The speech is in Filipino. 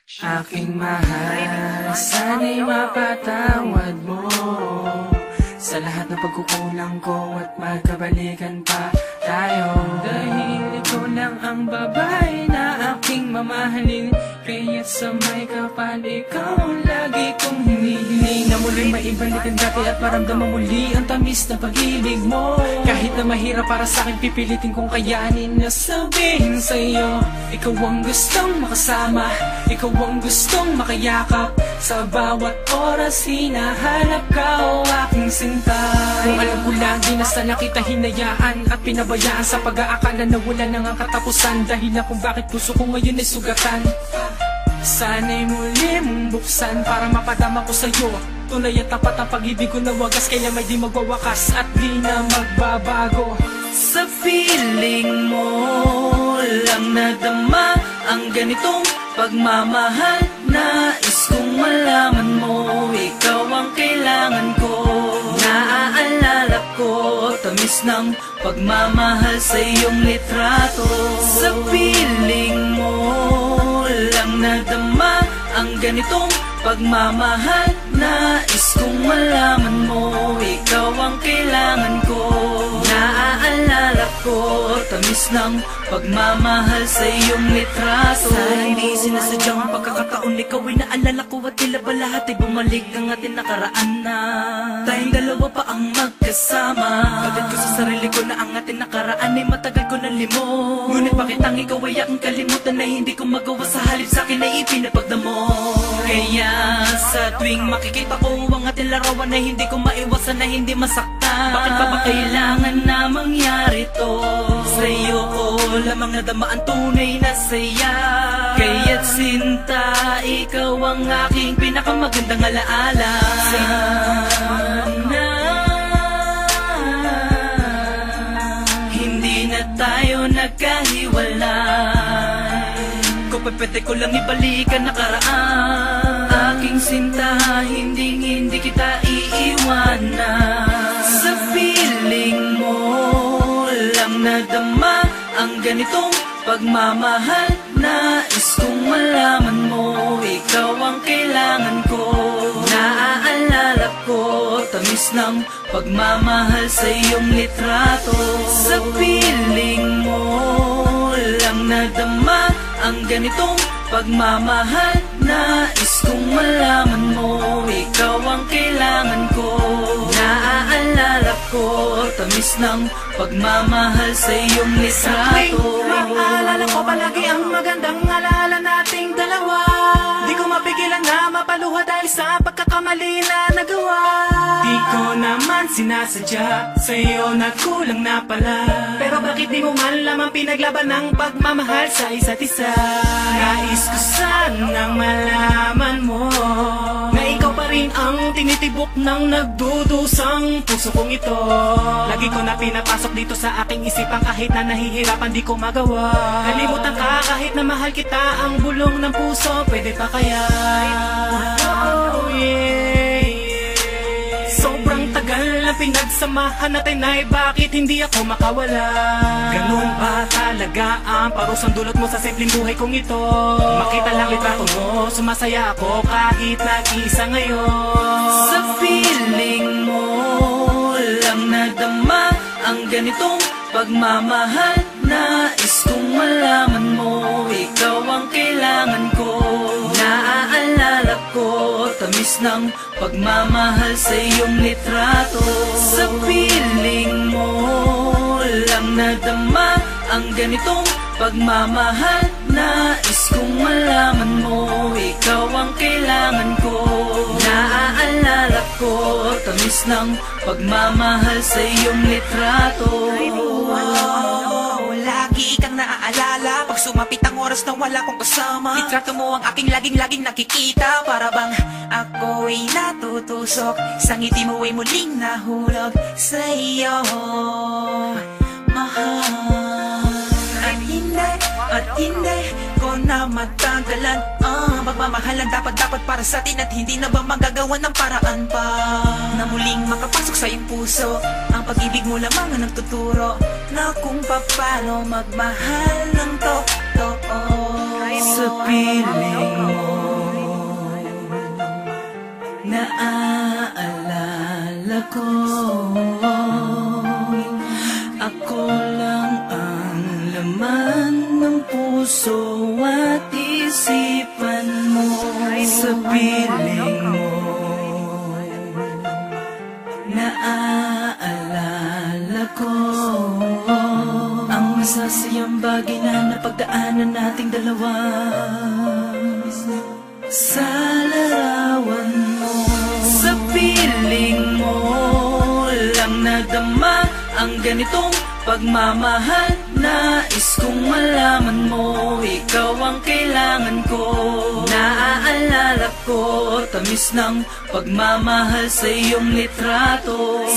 Aking mahal, sana'y mapatawad mo sa lahat ng pagkukulang ko at magkabalikan pa tayo. Dahil ikaw lang ang babae na aking mamahalin, kaya't sa may kapal ikaw lagi kong hinihiling na muling maibalik ang dati at maramdaman muli ang tamis na pag-ibig mo. Kahit na mahirap para sa'kin, pipilitin kong kayanin na sabihin sa'yo, ikaw ang gustong makasama, ikaw ang gustong makayakap. Sa bawat oras hinahanap ka, o aking sinta. Kung alam ko lang, di na sana kita hinayaan at pinabayaan sa pag-aakala na wala nang ang katapusan. Dahilan kung bakit puso ko ngayon ay sugatan. Sana'y muli mong buksan para mapadama ko sa'yo tunay at tapat ang pag-ibig ko na wagas, kailan may di magwawakas at di na magbabago. Sa feeling mo lang nadama ang ganitong pagmamahal. Nais kong malaman mo, ikaw ang kailangan ko. Naaalala ko, tamis ng pagmamahal sa iyong litrato. Sa feeling mo lang nadama ang ganitong pagmamahal. Nais kong malaman mo, ikaw ang kailangan ko. Naaalala ko, tamis ng pagmamahal sa iyong litrato. Sa hindi sinasadyang pagkakataon, ikaw ay naalala ko at tila ba lahat ay bumalik ang ating nakaraan na tayong dalawa pa ang magkasama. Pagkat ko sa sarili ko na ang ating nakaraan ay matagal ko na limot. Ngunit bakit ang ikaw ay aking kalimutan na hindi ko magawa, sa halip sa'kin ay ipinapagdamo. Kaya sa tuwing makikita ko ang ating larawan ay hindi ko maiwasan na hindi masaktan. Bakit pa ba kailangan na mangyari to? Sa'yo ko lamang nadama ang tunay na saya. Kaya't sinta, ikaw ang aking pinakamagandang alaala. Sana hindi na tayo nagkahiwalay. Kung pwede ko lang ibalikan nakaraan. Aking sinta, hindi kita iiwanan. Sa feeling mo lang nadama ang ganitong pagmamahal. Nais kong malaman mo, ikaw ang kailangan ko. Naaalala ko, tamis ng pagmamahal sa iyong litrato. Sa feeling mo lang nadama ang ganitong pagmamahal. Nais kong malaman mo, ikaw ang kailangan ko. Naaalala ko, tamis ng pagmamahal sa iyong litrato. Maalala ko palagi ang magandang alala nating dalawa. Di ko mapigilan na mapaluha dahil sa pagkakamali na nagawa. Di ko naman sinasadya, sa'yo nagkulang na pala. Pero bakit di mo man lamang pinaglaban ng pagmamahal sa isa't isa? Nais ko sanang malaman mo na ikaw pa rin ang tinitibok ng nagdudusang puso kong ito. Lagi ko na pinapasok dito sa aking isipan, kahit na nahihirapan di ko magawa. Kalimutan ka kahit na mahal kita, ang bulong ng puso, pwede pa kaya? Oh yeah. Sobrang tagal na pinagsamahan natin ay bakit hindi ako makawala? Ganun ba talaga ang parusang dulot mo sa simpleng buhay kong ito? Makita lang litrato mo, sumasaya ako kahit nag-iisa ngayon. Sa feeling mo lang nadama ang ganitong pagmamahal. Nais kong malaman mo, ikaw ang kailangan ko. Naaalala ko, tamis ng pagmamahal sa iyong litrato. Sa feeling mo lang nadama ang ganitong pagmamahal. Nais kong malaman mo, ikaw ang kailangan ko. Naaalala ko, tamis ng pagmamahal sa iyong litrato. Lagi kang naaalala pag sumapit ang oras na wala kong kasama. Litrato mo ang aking laging nakikita. Para bang ako ay natutusok, sa ngiti mo ay muling nahulog sa iyo, mahal. At hindi ko na matagalan. Pagmamahalan dapat para sa atin at hindi na ba magagawa ng paraan pa na muling makapasok sa iyong puso. Ang pag-ibig mo lamang ang nagtuturo na kung paano magmahal ng totoo. Sa piling mo ko. Ako lang ang laman ng puso at isipan mo. Sa piling mo naaalala ko ang masasayang bagay na napagdaanan nating dalawa. Sa larawan mo, sa piling mo lang nadama ang ganitong pagmamahal. Nais kong malaman mo, ikaw ang kailangan ko. Naaalala ko, tamis ng pagmamahal sa iyong litrato.